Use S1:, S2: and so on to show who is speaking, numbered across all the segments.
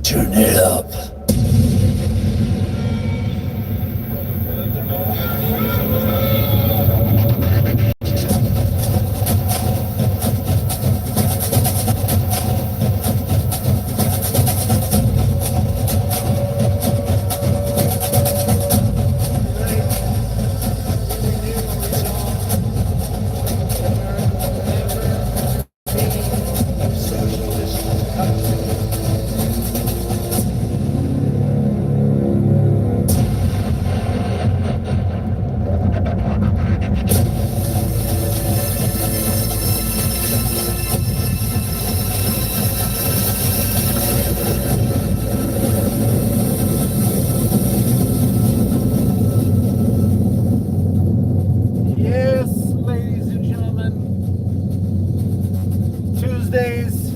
S1: Turn it up. Yes, ladies and gentlemen, Tuesdays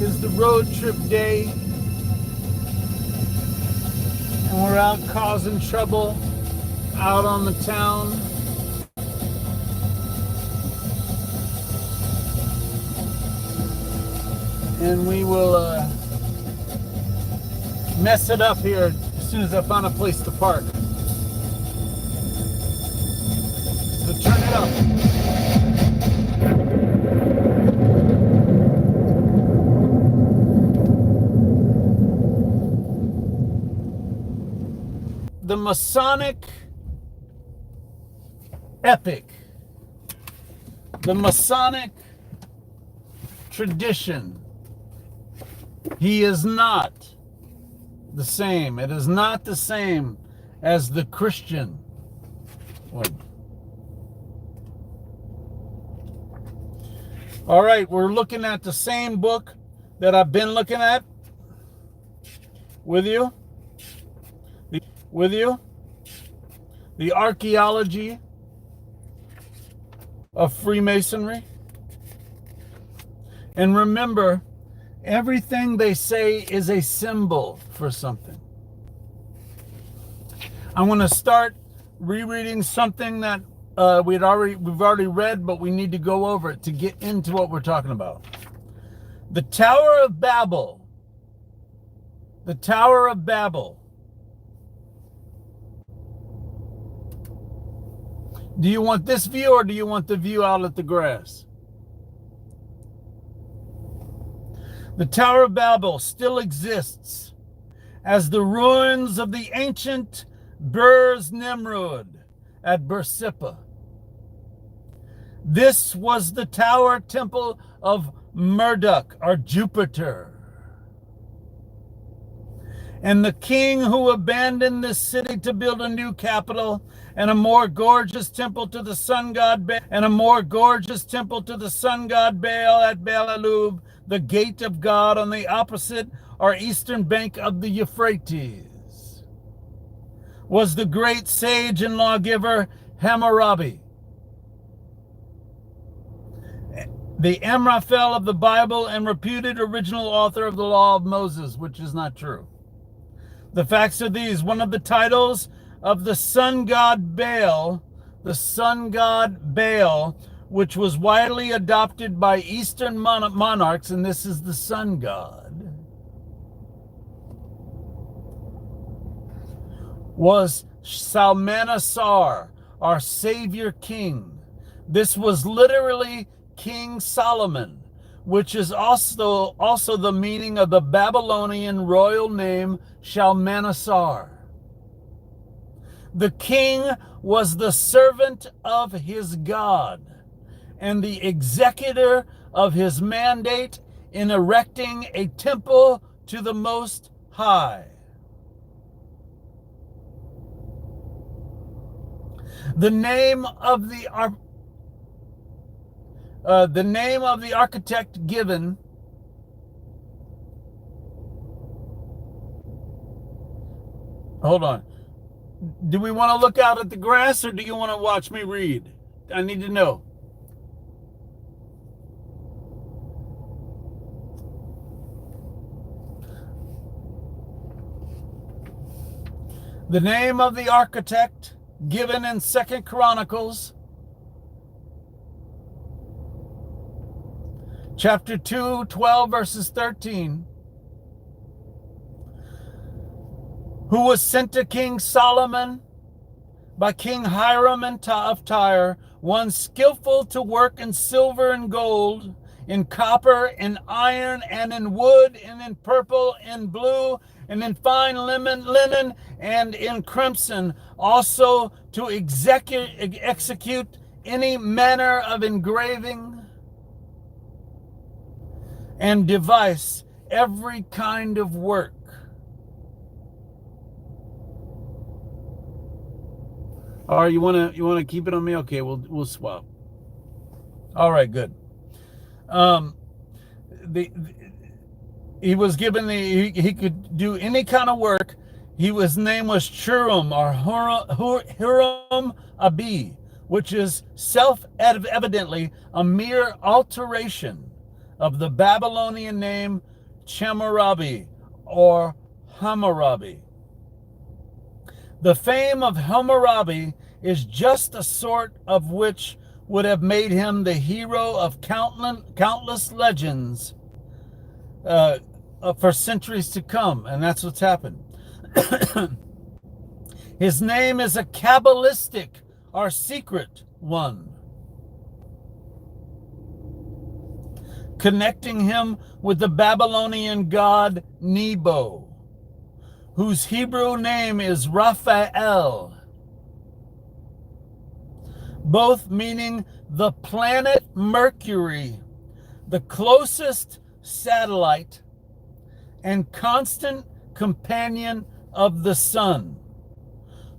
S1: is the road trip day, and we're out causing trouble out on the town. And we will mess it up here as soon as I find a place to park. So turn it up. The Masonic epic, the Masonic tradition, he is not the same. It is not the same as the Christian one. All right, we're looking at the same book that I've been looking at with you. The Archaeology of Freemasonry. And remember, everything they say is a symbol for something. I'm going to start rereading something that we've already read, but we need to go over it to get into what we're talking about. The Tower of Babel. The Tower of Babel. Do you want this view or do you want the view out at the grass? The Tower of Babel still exists as the ruins of the ancient Burz Nimrud at Bersippa. This was the tower temple of Marduk, or Jupiter. And the king who abandoned this city to build a new capital and a more gorgeous temple to the sun god Baal, at Baalub, the gate of God on the opposite or eastern bank of the Euphrates, was the great sage and lawgiver Hammurabi, the Amraphel of the Bible and reputed original author of the Law of Moses, which is not true. The facts are these: one of the titles of the sun god Baal, which was widely adopted by Eastern monarchs, and this is the sun god, was Salmanasar, our savior king. This was literally King Solomon, which is also the meaning of the Babylonian royal name Shalmaneser. The king was the servant of his God and the executor of his mandate in erecting a temple to the Most High. The name of the architect given hold on. Do we want to look out at the grass or do you want to watch me read? I need to know. The name of the architect given in 2 Chronicles chapter 2, 12 verses 13 who was sent to King Solomon by King Hiram of Tyre, one skillful to work in silver and gold, in copper, in iron, and in wood, and in purple, and blue, and in fine linen, and in crimson, also to execute any manner of engraving and device every kind of work. All right, you wanna keep it on me? Okay, we'll swap. All right, good. He was given he could do any kind of work. His name was Churam or Huram Abi, which is self-evidently a mere alteration of the Babylonian name Hammurabi or Hammurabi. The fame of Hammurabi is just a sort of which would have made him the hero of countless legends for centuries to come, and that's what's happened. His name is a Kabbalistic or secret one, connecting him with the Babylonian god Nebo, whose Hebrew name is Raphael, both meaning the planet Mercury, the closest satellite and constant companion of the sun,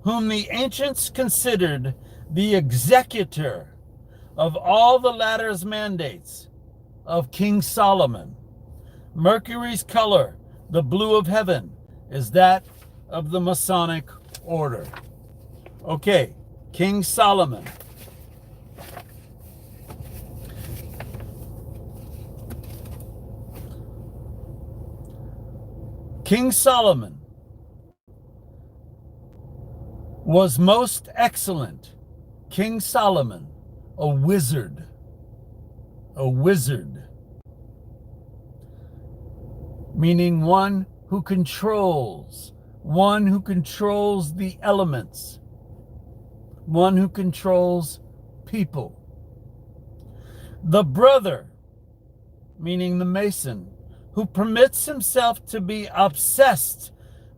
S1: whom the ancients considered the executor of all the latter's mandates of King Solomon. Mercury's color, the blue of heaven, is that of the Masonic order. Okay, King Solomon. King Solomon was most excellent. King Solomon, a wizard, meaning one who controls the elements, one who controls people. The brother, meaning the Mason, who permits himself to be obsessed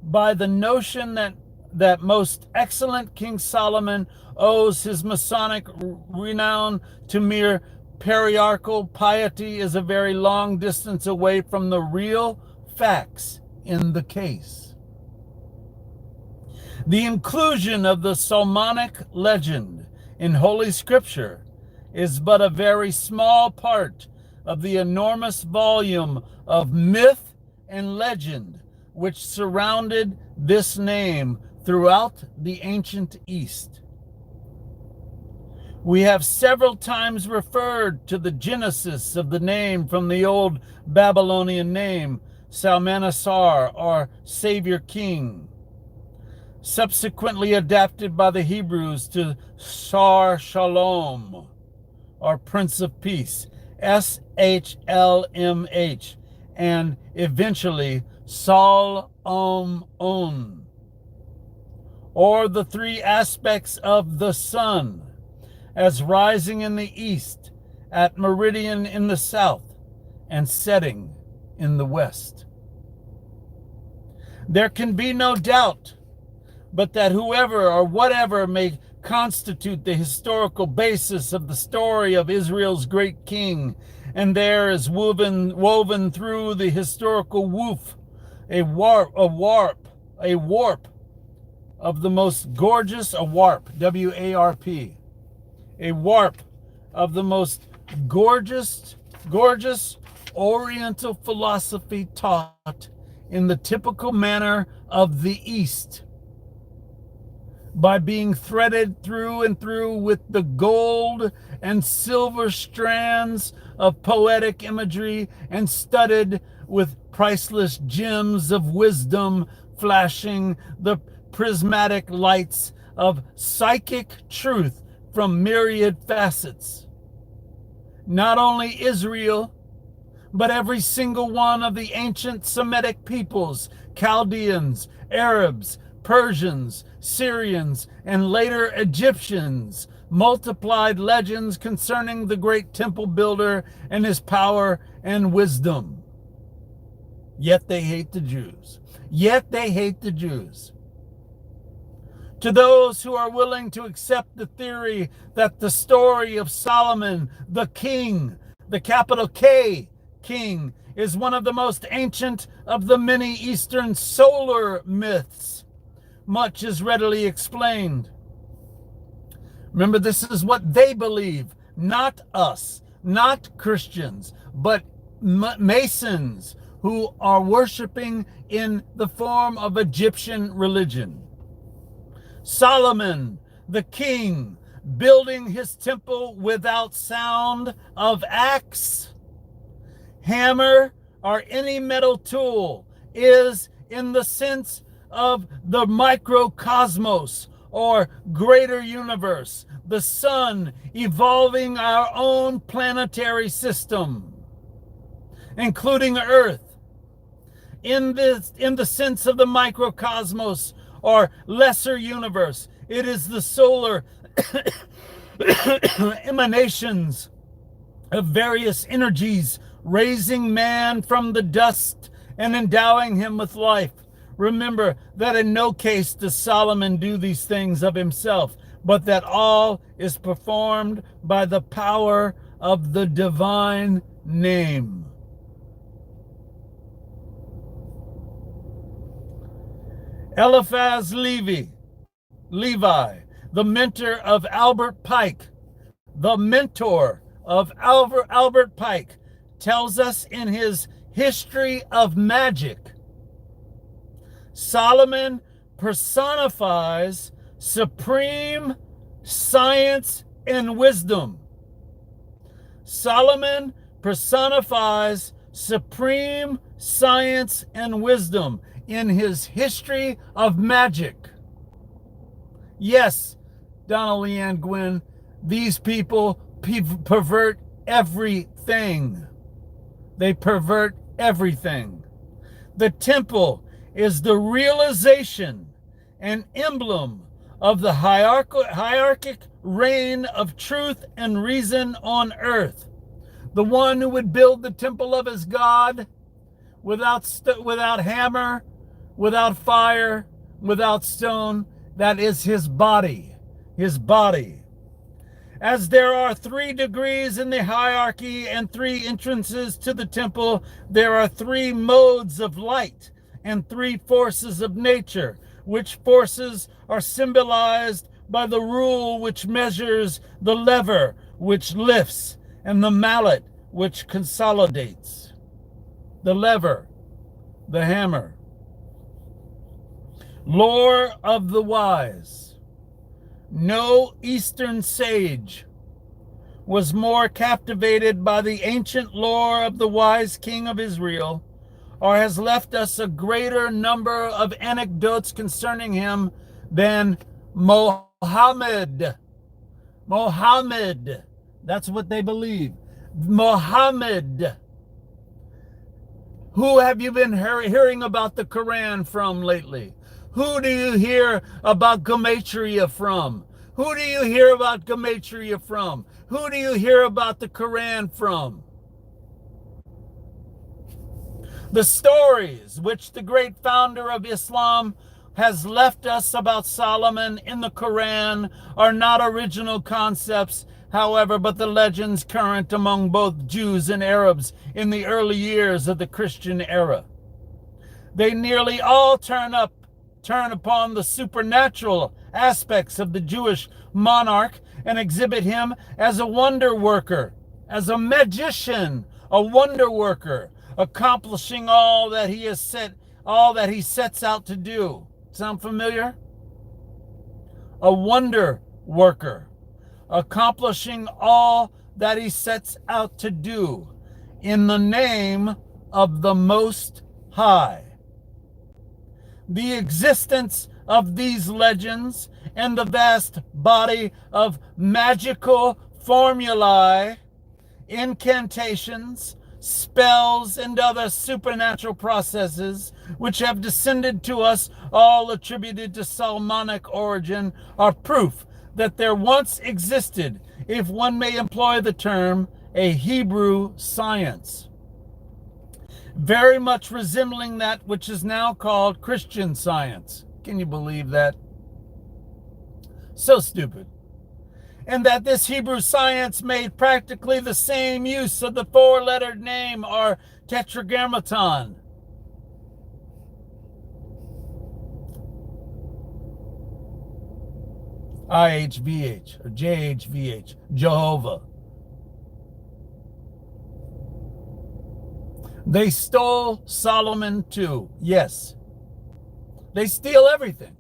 S1: by the notion that most excellent King Solomon owes his Masonic renown to mere patriarchal piety, is a very long distance away from the real facts in the case. The inclusion of the Solomonic legend in Holy Scripture is but a very small part of the enormous volume of myth and legend which surrounded this name throughout the ancient East. We have several times referred to the genesis of the name from the old Babylonian name Salmanasar, or Savior King, subsequently adapted by the Hebrews to Sar Shalom, or Prince of Peace, SHLMH, and eventually Sol-Om-On, or the three aspects of the sun, as rising in the east, at meridian in the south, and setting in the west. There can be no doubt but that whoever or whatever may constitute the historical basis of the story of Israel's great king, and there is woven through the historical woof a warp of the most gorgeous, a warp, W-A-R-P, a warp of the most gorgeous Oriental philosophy taught in the typical manner of the East, by being threaded through and through with the gold and silver strands of poetic imagery and studded with priceless gems of wisdom, flashing the prismatic lights of psychic truth from myriad facets. Not only Israel, but every single one of the ancient Semitic peoples, Chaldeans, Arabs, Persians, Syrians, and later Egyptians multiplied legends concerning the great temple builder and his power and wisdom. Yet they hate the Jews. Yet they hate the Jews. To those who are willing to accept the theory that the story of Solomon, the king, the capital K, king, is one of the most ancient of the many Eastern solar myths, much is readily explained. Remember, this is what they believe, not us, not Christians, but Masons who are worshiping in the form of Egyptian religion. Solomon, the king, building his temple without sound of axe, hammer, or any metal tool, is in the sense of the microcosmos or greater universe, the sun evolving our own planetary system, including Earth. In the sense of the microcosmos or lesser universe, it is the solar emanations of various energies raising man from the dust and endowing him with life. Remember that in no case does Solomon do these things of himself, but that all is performed by the power of the divine name. Eliphaz Levi, the mentor of Albert Pike, tells us in his History of Magic, Solomon personifies supreme science and wisdom. Solomon personifies supreme science and wisdom in his History of Magic. Yes, Donna Leanne Gwynn, these people pervert everything. They pervert everything. The temple is the realization and emblem of the hierarchic reign of truth and reason on earth. The one who would build the temple of his God without hammer, without fire, without stone, that is his body. His body. As there are 3 degrees in the hierarchy and 3 entrances to the temple, there are 3 modes of light and 3 forces of nature, which forces are symbolized by the rule which measures, the lever which lifts, and the mallet which consolidates. The lever, the hammer. Lore of the wise. No Eastern sage was more captivated by the ancient lore of the wise king of Israel, or has left us a greater number of anecdotes concerning him than Mohammed. Mohammed. That's what they believe. Mohammed. Who have you been hearing about the Quran from lately? Who do you hear about Gematria from? Who do you hear about Gematria from? Who do you hear about the Quran from? The stories which the great founder of Islam has left us about Solomon in the Quran are not original concepts, however, but the legends current among both Jews and Arabs in the early years of the Christian era. They nearly all turn upon the supernatural aspects of the Jewish monarch and exhibit him as a wonder worker, as a magician, a wonder worker, accomplishing all that he sets out to do. Sound familiar? A wonder worker, accomplishing all that he sets out to do in the name of the Most High. The existence of these legends and the vast body of magical formulae, incantations, spells, and other supernatural processes which have descended to us, all attributed to Solomonic origin, are proof that there once existed, if one may employ the term, a Hebrew science, very much resembling that which is now called Christian Science. Can you believe that? So stupid. And that this Hebrew science made practically the same use of the four-lettered name, or Tetragrammaton. IHVH or JHVH, Jehovah. They stole Solomon too. Yes. They steal everything.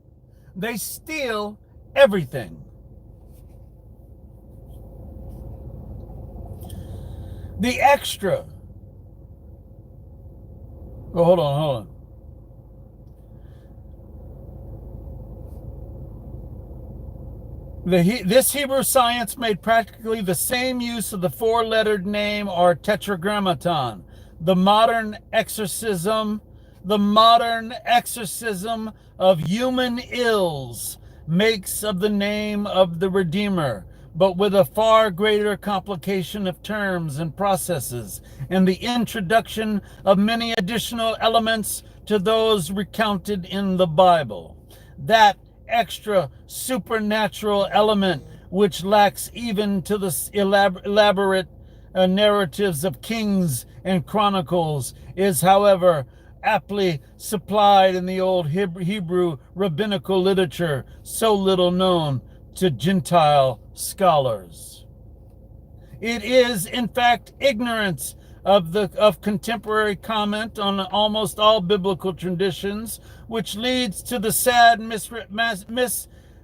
S1: They steal everything. The extra. Oh, hold on. This Hebrew science made practically the same use of the four-lettered name, or Tetragrammaton. The modern exorcism of human ills makes of the name of the Redeemer, but with a far greater complication of terms and processes, and the introduction of many additional elements to those recounted in the Bible. That extra supernatural element, which lacks even to the elaborate narratives of kings and chronicles, is, however, aptly supplied in the old Hebrew rabbinical literature, so little known to Gentile scholars. It is, in fact, ignorance of contemporary comment on almost all biblical traditions, which leads to the sad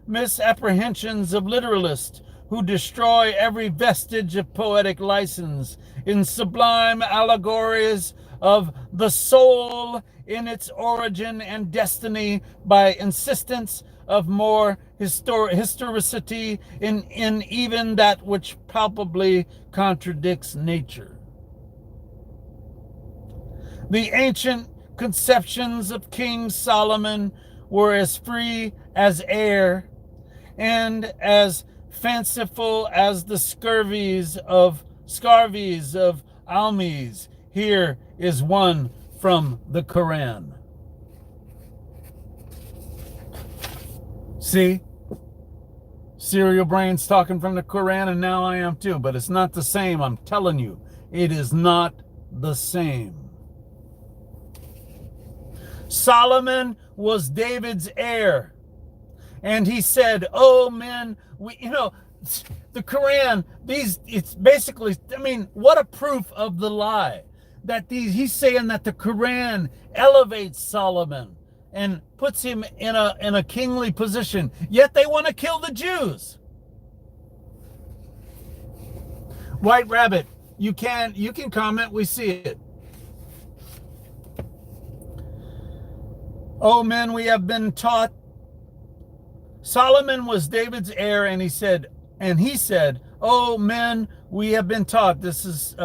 S1: misapprehensions of literalists who destroy every vestige of poetic license in sublime allegories of the soul in its origin and destiny by insistence of more historicity in even that which palpably contradicts nature. The ancient conceptions of King Solomon were as free as air and as fanciful as the scarvies of Almes. Here is one from the Quran. See? Cereal Brain's talking from the Quran, and now I am too, but it's not the same. I'm telling you, it is not the same. Solomon was David's heir. And he said, oh, men, the Quran, it's basically, what a proof of the lie. He's saying that the Quran elevates Solomon and puts him in a kingly position, yet they want to kill the Jews. White Rabbit, you can comment, we see it. Oh, men, we have been taught. Solomon was David's heir, and he said, oh, men, we have been taught. This is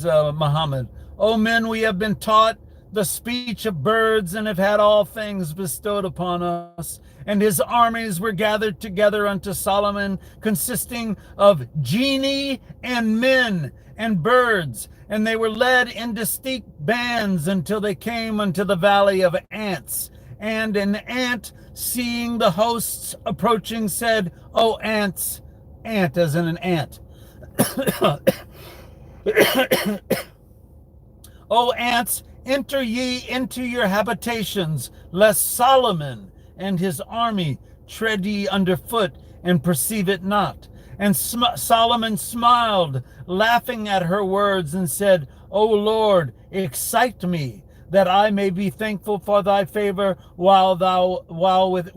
S1: Muhammad. Oh, men, we have been taught the speech of birds and have had all things bestowed upon us. And his armies were gathered together unto Solomon, consisting of genii and men and birds. And they were led in distinct bands until they came unto the valley of ants. And an ant, seeing the hosts approaching, said, O ants, ant as in an ant. O ants, enter ye into your habitations, lest Solomon and his army tread ye underfoot and perceive it not. And Solomon smiled, laughing at her words, and said, O Lord, excite me, that I may be thankful for thy favor, wherewith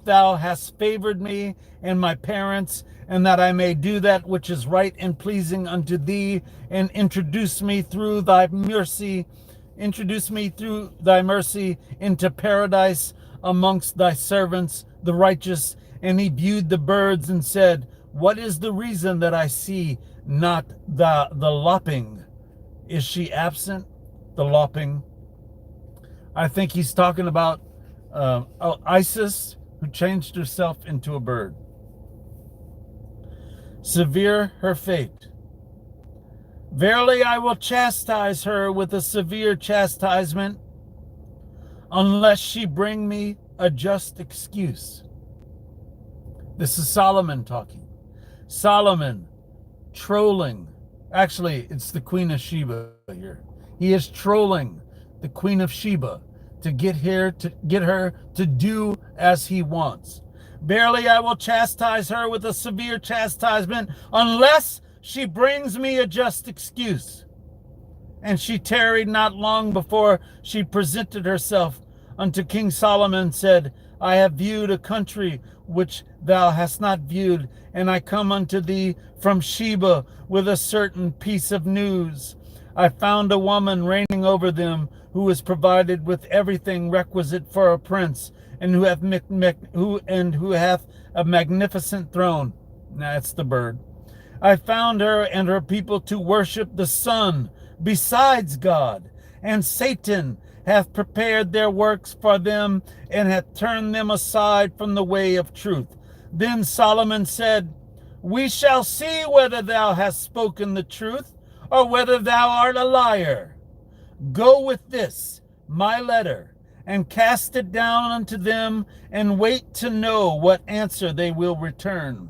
S1: thou hast favored me and my parents, and that I may do that which is right and pleasing unto thee, and introduce me through thy mercy into paradise amongst thy servants, the righteous. And he viewed the birds and said, What is the reason that I see not the lopping? Is she absent? The lopping. I think he's talking about Isis, who changed herself into a bird. Severe her fate. Verily, I will chastise her with a severe chastisement, unless she bring me a just excuse. This is Solomon talking. Solomon trolling. Actually, it's the Queen of Sheba here. He is trolling the Queen of Sheba to get her to do as he wants. Verily, I will chastise her with a severe chastisement, unless she brings me a just excuse. And she tarried not long before she presented herself unto King Solomon, and said, I have viewed a country which thou hast not viewed, and I come unto thee from Sheba with a certain piece of news. I found a woman reigning over them, who is provided with everything requisite for a prince, and who hath a magnificent throne. That's the bird. I found her and her people to worship the sun besides God, and Satan hath prepared their works for them, and hath turned them aside from the way of truth. Then Solomon said, We shall see whether thou hast spoken the truth, or whether thou art a liar. Go with this, my letter, and cast it down unto them, and wait to know what answer they will return.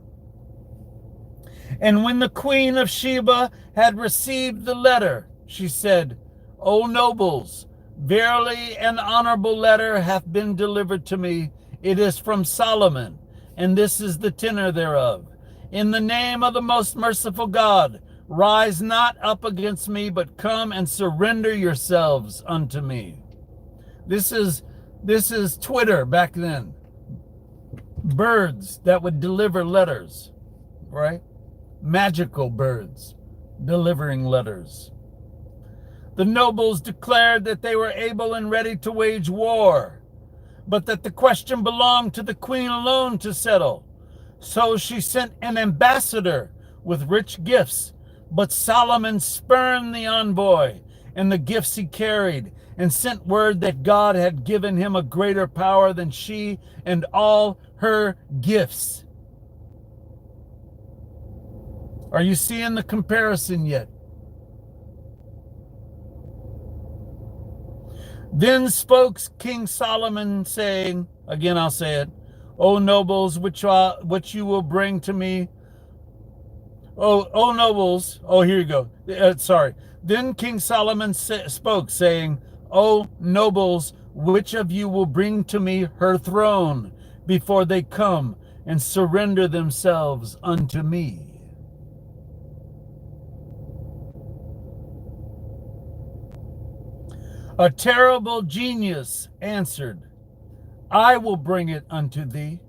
S1: And when the Queen of Sheba had received the letter, she said, O nobles, verily an honorable letter hath been delivered to me. It is from Solomon, and this is the tenor thereof. In the name of the most merciful God, rise not up against me, but come and surrender yourselves unto me. This is Twitter back then. Birds that would deliver letters, right? Magical birds delivering letters. The nobles declared that they were able and ready to wage war, but that the question belonged to the queen alone to settle. So she sent an ambassador with rich gifts, but Solomon spurned the envoy and the gifts he carried, and sent word that God had given him a greater power than she and all her gifts. Are you seeing the comparison yet? Then spoke King Solomon, saying, again I'll say it, O nobles, which you will bring to me. O nobles, here you go. Sorry. Then King Solomon spoke, saying, O nobles, which of you will bring to me her throne before they come and surrender themselves unto me? A terrible genius answered, I will bring it unto thee.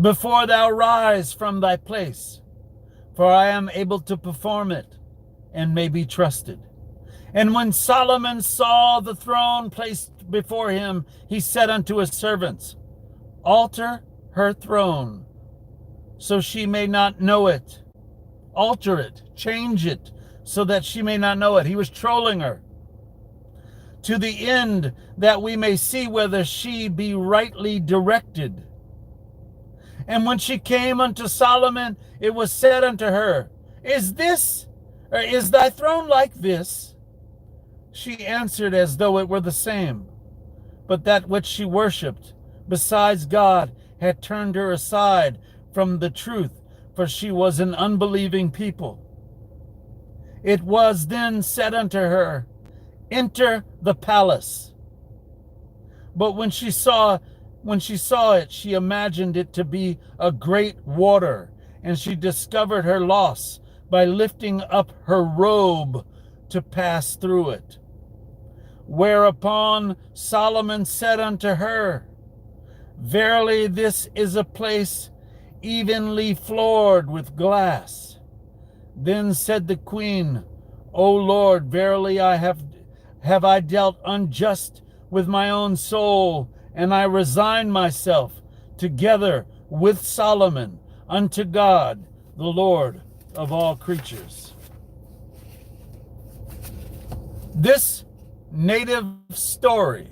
S1: Before thou rise from thy place, for I am able to perform it, and may be trusted. And when Solomon saw the throne placed before him, he said unto his servants, Alter her throne, so she may not know it. Alter it, change it, so that she may not know it. He was trolling her. To the end that we may see whether she be rightly directed. And when she came unto Solomon, it was said unto her, Is thy throne like this? She answered as though it were the same, but that which she worshipped, besides God, had turned her aside from the truth, for she was an unbelieving people. It was then said unto her, Enter the palace. But when she saw it, she imagined it to be a great water, and she discovered her loss by lifting up her robe to pass through it. Whereupon Solomon said unto her, Verily this is a place evenly floored with glass. Then said the queen, O Lord, verily have I dealt unjust with my own soul, and I resign myself, together with Solomon unto God, the Lord of all creatures. This naive story,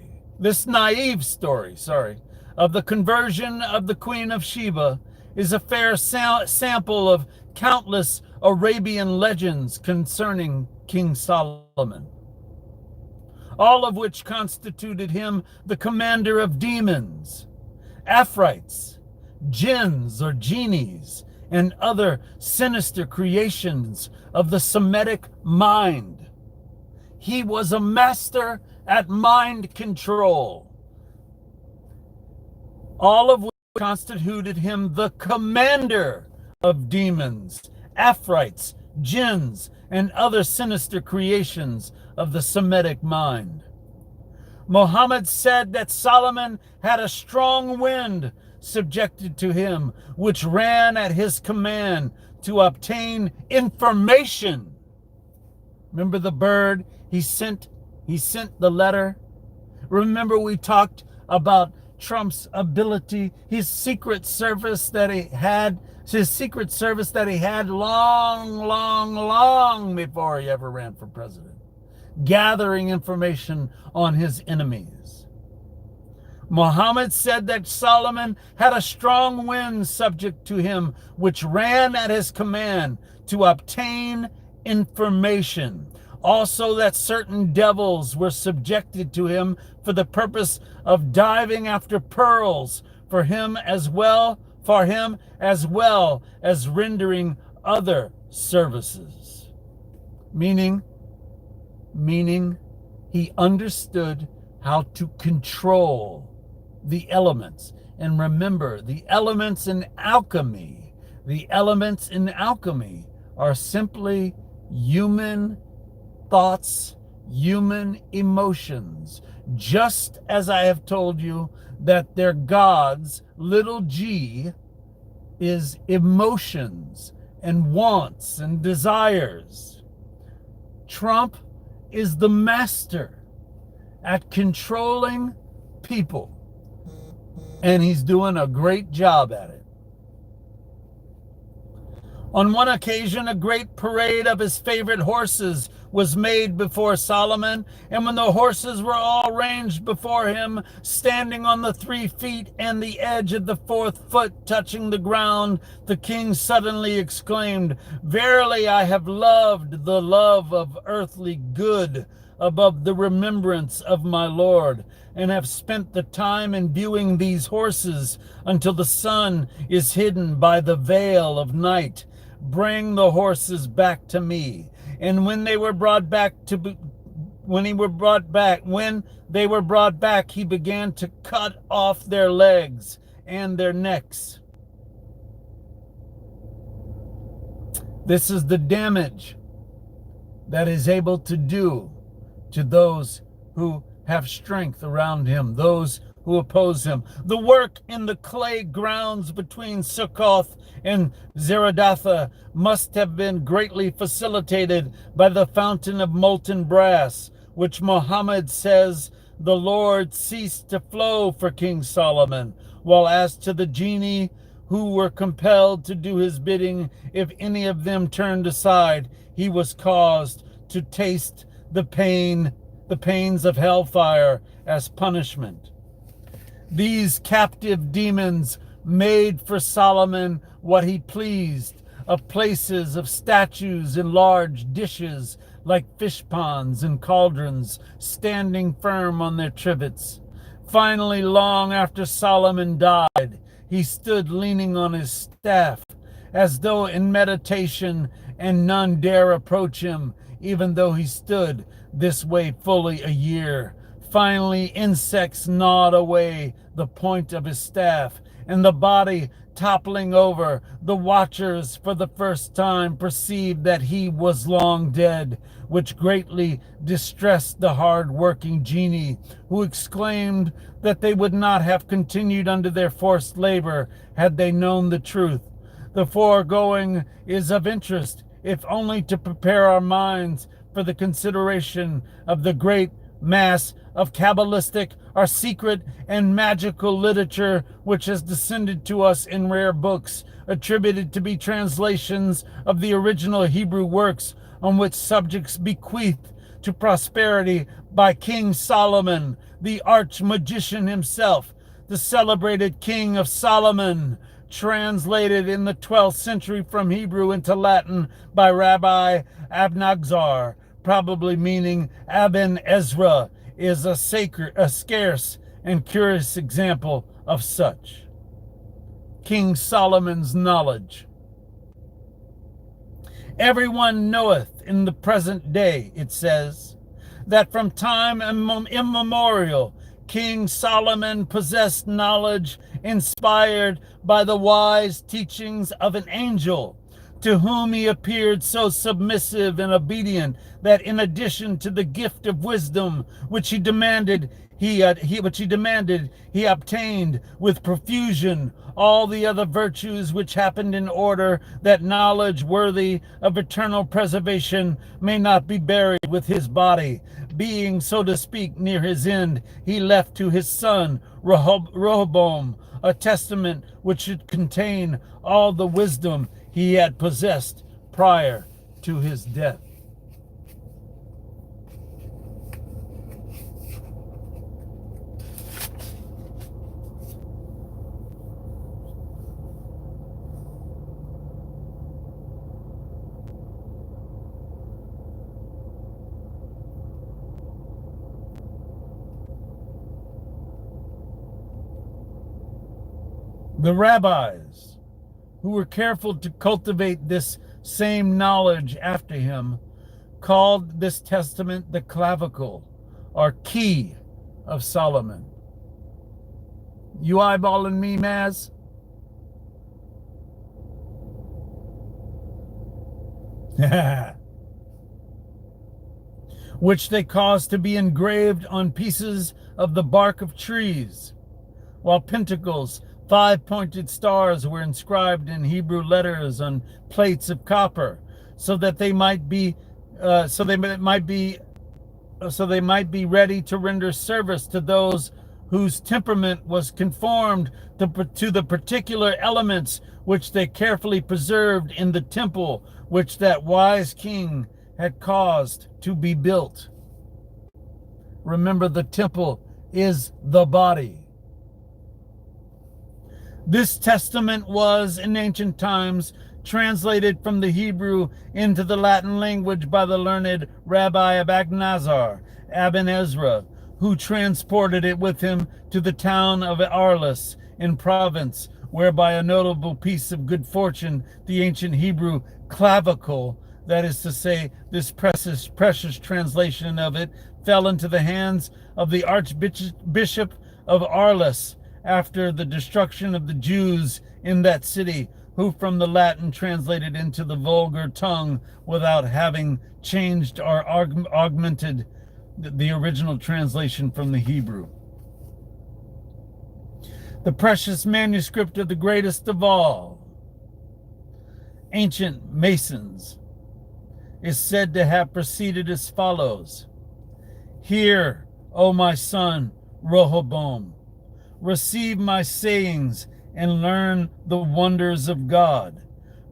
S1: of the conversion of the Queen of Sheba is a fair sample of countless Arabian legends concerning King Solomon, all of which constituted him the commander of demons, Afrites, jinns or genies, and other sinister creations of the Semitic mind. He was a master at mind control, all of which constituted him the commander of demons, Afrites, jinns, and other sinister creations of the Semitic mind. Muhammad said that Solomon had a strong wind subjected to him, which ran at his command to obtain information. Remember the bird? He sent the letter. Remember we talked about Trump's ability, his secret service that he had long before he ever ran for president, gathering information on his enemies. Muhammad said that Solomon had a strong wind subject to him, which ran at his command to obtain information. Also that certain devils were subjected to him for the purpose of diving after pearls for him as well as rendering other services. Meaning he understood how to control the elements. And remember, the elements in alchemy are simply human thoughts, human emotions, just as I have told you that their gods, little g, is emotions and wants and desires. Trump is the master at controlling people, and he's doing a great job at it. On one occasion, a great parade of his favorite horses was made before Solomon, and when the horses were all ranged before him, standing on the 3 feet and the edge of the 4th foot touching the ground, the king suddenly exclaimed, "Verily I have loved the love of earthly good above the remembrance of my Lord, and have spent the time in viewing these horses until the sun is hidden by the veil of night. Bring the horses back to me." And when they were brought back, he began to cut off their legs and their necks. This is the damage that he's able to do to those who have strength around him, those who oppose him. The work in the clay grounds between Sukkoth and Zeradatha must have been greatly facilitated by the fountain of molten brass, which Muhammad says the Lord ceased to flow for King Solomon, while as to the genii who were compelled to do his bidding, if any of them turned aside, he was caused to taste the pains of hellfire as punishment. These captive demons made for Solomon what he pleased, of places, of statues in large dishes like fish ponds and cauldrons, standing firm on their trivets. Finally, long after Solomon died, he stood leaning on his staff, as though in meditation, and none dare approach him, even though he stood this way fully a year. Finally, insects gnawed away the point of his staff, and the body toppling over, the watchers for the first time perceived that he was long dead, which greatly distressed the hard-working genii, who exclaimed that they would not have continued under their forced labor had they known the truth. The foregoing is of interest, if only to prepare our minds for the consideration of the great mass of Kabbalistic or secret and magical literature which has descended to us in rare books, attributed to be translations of the original Hebrew works on which subjects bequeathed to posterity by King Solomon, the arch-magician himself, the celebrated King of Solomon, translated in the 12th century from Hebrew into Latin by Rabbi Abnazar, probably meaning Aben Ezra, is a scarce and curious example of such. King Solomon's knowledge. Everyone knoweth in the present day, it says, that from time immemorial King Solomon possessed knowledge inspired by the wise teachings of an angel, to whom he appeared so submissive and obedient that in addition to the gift of wisdom which he demanded, he obtained with profusion all the other virtues which happened in order that knowledge worthy of eternal preservation may not be buried with his body. Being, so to speak, near his end, he left to his son Rehoboam a testament which should contain all the wisdom he had possessed prior to his death. The rabbis, who were careful to cultivate this same knowledge after him, called this testament the clavicle, or key of Solomon. You eyeballing me, Maz? Which they caused to be engraved on pieces of the bark of trees, while pentacles, 5-pointed stars, were inscribed in Hebrew letters on plates of copper, so they might be ready to render service to those whose temperament was conformed to the particular elements which they carefully preserved in the temple which that wise king had caused to be built. Remember, the temple is the body. This testament was, in ancient times, translated from the Hebrew into the Latin language by the learned Rabbi Aben Ezra, who transported it with him to the town of Arles in Provence, where by a notable piece of good fortune, the ancient Hebrew clavicle, that is to say, this precious translation of it, fell into the hands of the Archbishop of Arles, after the destruction of the Jews in that city, who from the Latin translated into the vulgar tongue without having changed or augmented the original translation from the Hebrew. The precious manuscript of the greatest of all ancient masons is said to have proceeded as follows. Hear, O my son Rehoboam, receive my sayings and learn the wonders of God.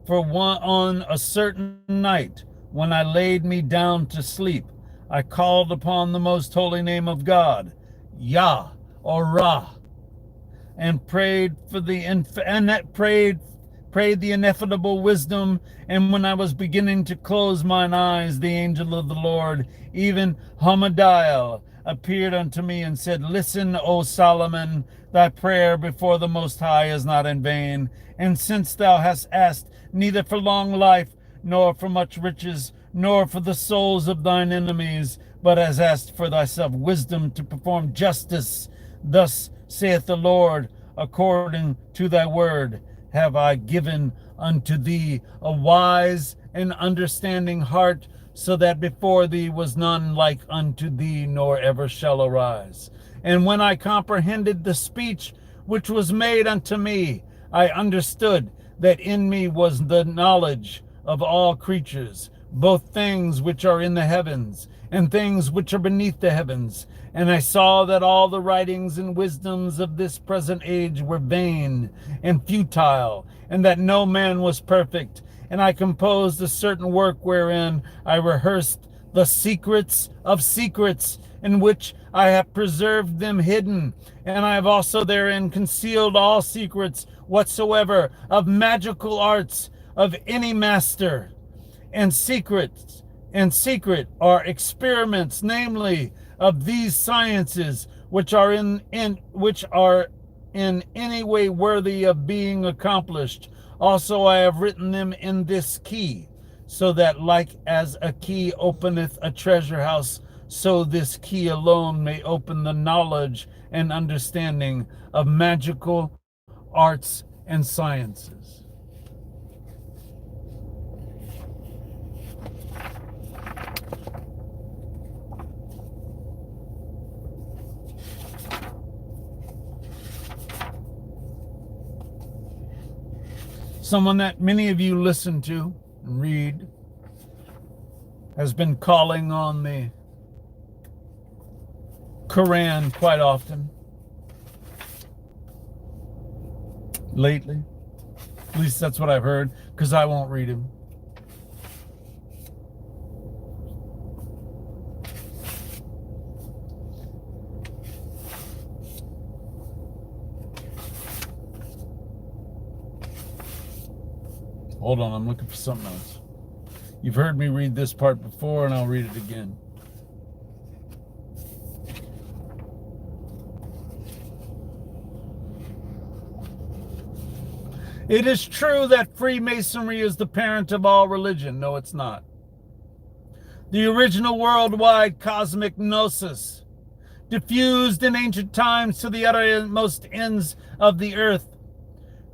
S1: For on a certain night, when I laid me down to sleep, I called upon the most holy name of God, Yah or Ra, and prayed the ineffable wisdom. And when I was beginning to close mine eyes, the angel of the Lord, even Hamadai, appeared unto me and said, Listen, O Solomon, thy prayer before the Most High is not in vain. And since thou hast asked neither for long life, nor for much riches, nor for the souls of thine enemies, but hast asked for thyself wisdom to perform justice, thus saith the Lord, according to thy word, have I given unto thee a wise and understanding heart, so that before thee was none like unto thee, nor ever shall arise. And when I comprehended the speech which was made unto me, I understood that in me was the knowledge of all creatures, both things which are in the heavens and things which are beneath the heavens. And I saw that all the writings and wisdoms of this present age were vain and futile, and that no man was perfect. And I composed a certain work wherein I rehearsed the secrets of secrets, in which I have preserved them hidden. And I have also therein concealed all secrets whatsoever of magical arts of any master. And secret are experiments, namely of these sciences, which are in any way worthy of being accomplished. Also I have written them in this key, so that like as a key openeth a treasure house, so this key alone may open the knowledge and understanding of magical arts and sciences. Someone that many of you listen to and read has been calling on the Quran quite often lately. At least that's what I've heard, because I won't read him. Hold on, I'm looking for something else. You've heard me read this part before, and I'll read it again. It is true that Freemasonry is the parent of all religion. No, it's not. The original worldwide cosmic gnosis, diffused in ancient times to the uttermost ends of the earth.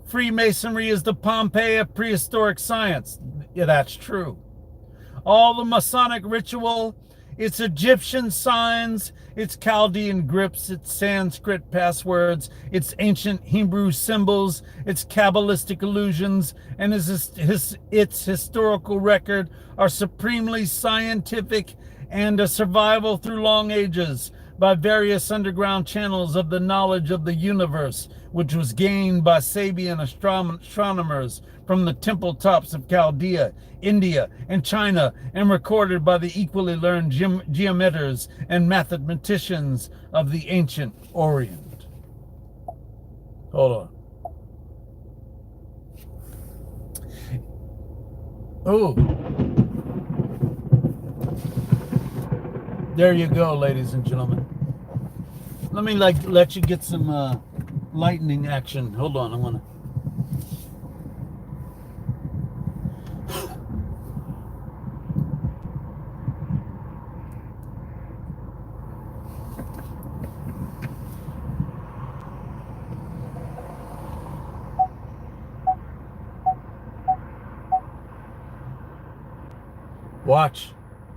S1: Freemasonry is the Pompeii of prehistoric science. Yeah, that's true. All the Masonic ritual, its Egyptian signs, its Chaldean grips, its Sanskrit passwords, its ancient Hebrew symbols, its Kabbalistic allusions, and its historical record are supremely scientific and a survival through long ages by various underground channels of the knowledge of the universe, which was gained by Sabian astronomers from the temple tops of Chaldea, India, and China, and recorded by the equally learned geometers and mathematicians of the ancient Orient. Hold on. Oh. There you go, ladies and gentlemen. Let me let you get some lightning action. Hold on, I want to. Watch,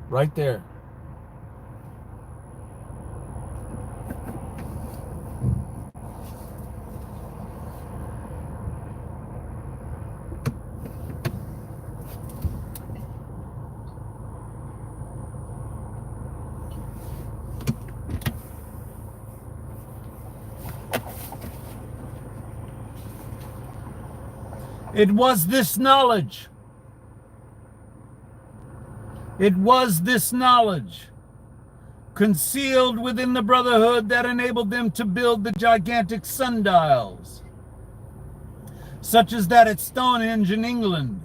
S1: right there. It was this knowledge. It was this knowledge concealed within the Brotherhood that enabled them to build the gigantic sundials, such as that at Stonehenge in England.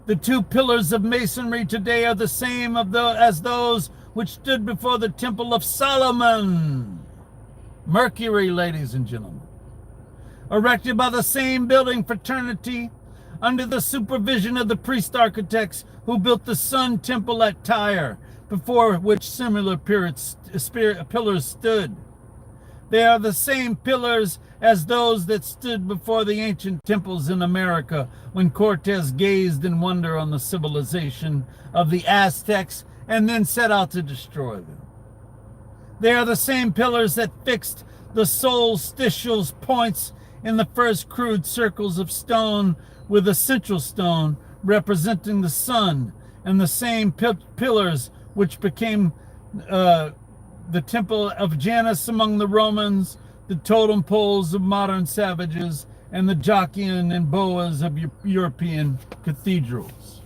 S1: The two pillars of masonry today are the same as those which stood before the Temple of Solomon. Mercury, ladies and gentlemen. Erected by the same building fraternity under the supervision of the priest architects who built the Sun Temple at Tyre, before which similar pillars stood. They are the same pillars as those that stood before the ancient temples in America when Cortez gazed in wonder on the civilization of the Aztecs and then set out to destroy them. They are the same pillars that fixed the solstitial points in the first crude circles of stone, with a central stone representing the sun and the same pillars which became the temple of Janus among the Romans, the totem poles of modern savages, and the Jachin and boas of European cathedrals.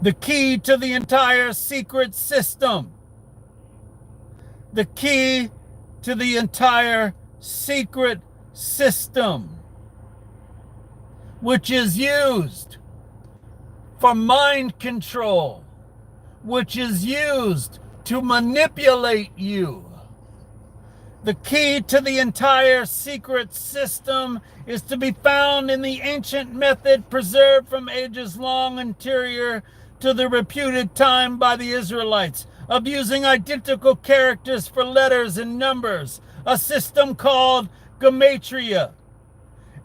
S1: The key to the entire secret system. The key to the entire secret system, which is used for mind control, which is used to manipulate you. The key to the entire secret system is to be found in the ancient method preserved from ages long anterior to the reputed time by the Israelites of using identical characters for letters and numbers, a system called gematria,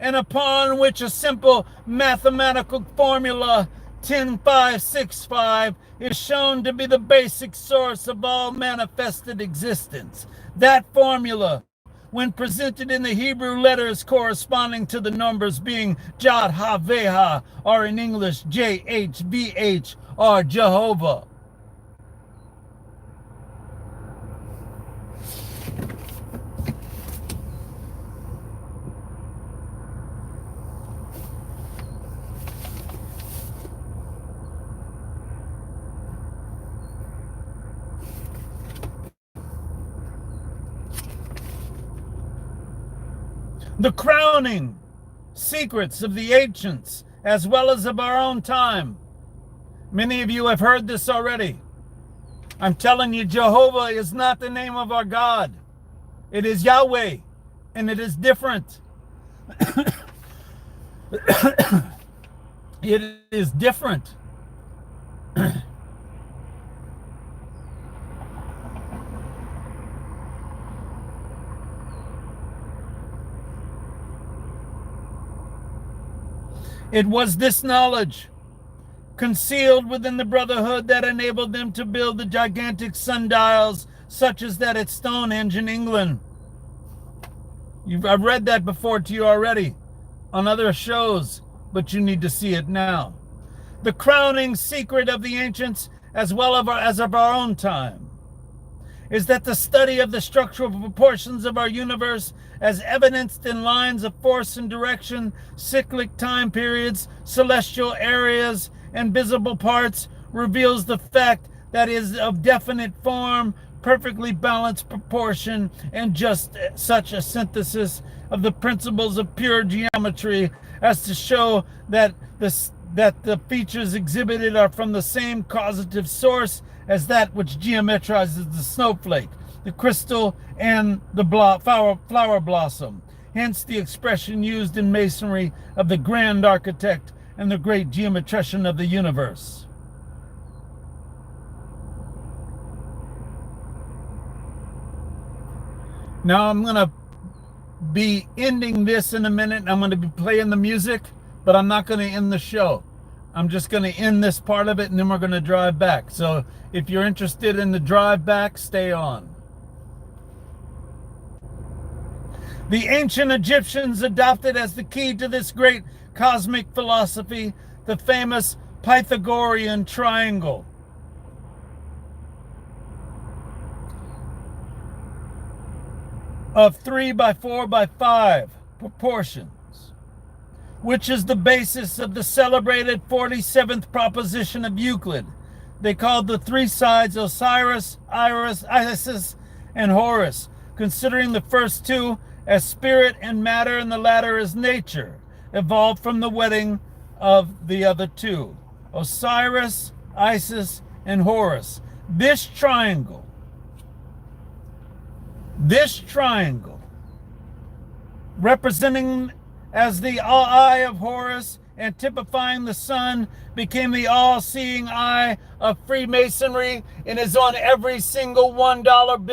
S1: and upon which a simple mathematical formula 10565 is shown to be the basic source of all manifested existence. That formula, when presented in the Hebrew letters corresponding to the numbers being Jod Ha Veha, or in English JHVH, or Jehovah. The crowning secrets of the ancients, as well as of our own time. Many of you have heard this already. I'm telling you, Jehovah is not the name of our God. It is Yahweh, and it is different. It is different. It was this knowledge concealed within the Brotherhood that enabled them to build the gigantic sundials such as that at Stonehenge in England. I've read that before to you already on other shows, but you need to see it now. The crowning secret of the ancients, as well as of our own time, is that the study of the structural proportions of our universe, as evidenced in lines of force and direction, cyclic time periods, celestial areas, and visible parts, reveals the fact that is of definite form, perfectly balanced proportion, and just such a synthesis of the principles of pure geometry as to show that the features exhibited are from the same causative source as that which geometrizes the snowflake, the crystal, and the flower blossom. Hence the expression used in masonry of the grand architect and the great geometrician of the universe. Now I'm going to be ending this in a minute. I'm going to be playing the music, but I'm not going to end the show. I'm just going to end this part of it, and then we're going to drive back. So if you're interested in the drive back, stay on. The ancient Egyptians adopted as the key to this great cosmic philosophy the famous Pythagorean triangle. Of 3 by 4 by 5 proportions, which is the basis of the celebrated 47th proposition of Euclid. They called the three sides Osiris, Isis, and Horus, considering the first two as spirit and matter and the latter as nature, evolved from the wedding of the other two, Osiris, Isis, and Horus. This triangle, representing as the eye of Horus and typifying the sun, became the all-seeing eye of Freemasonry and is on every single $1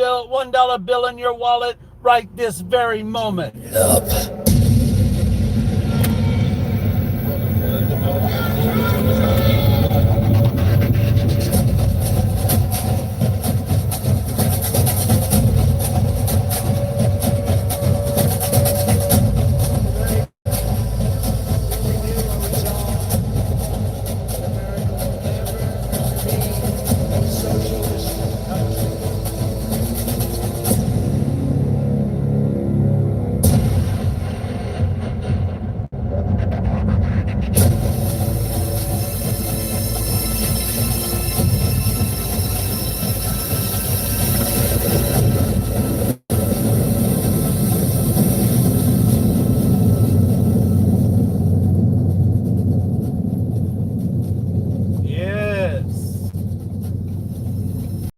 S1: bill in your wallet right this very moment.
S2: Yup.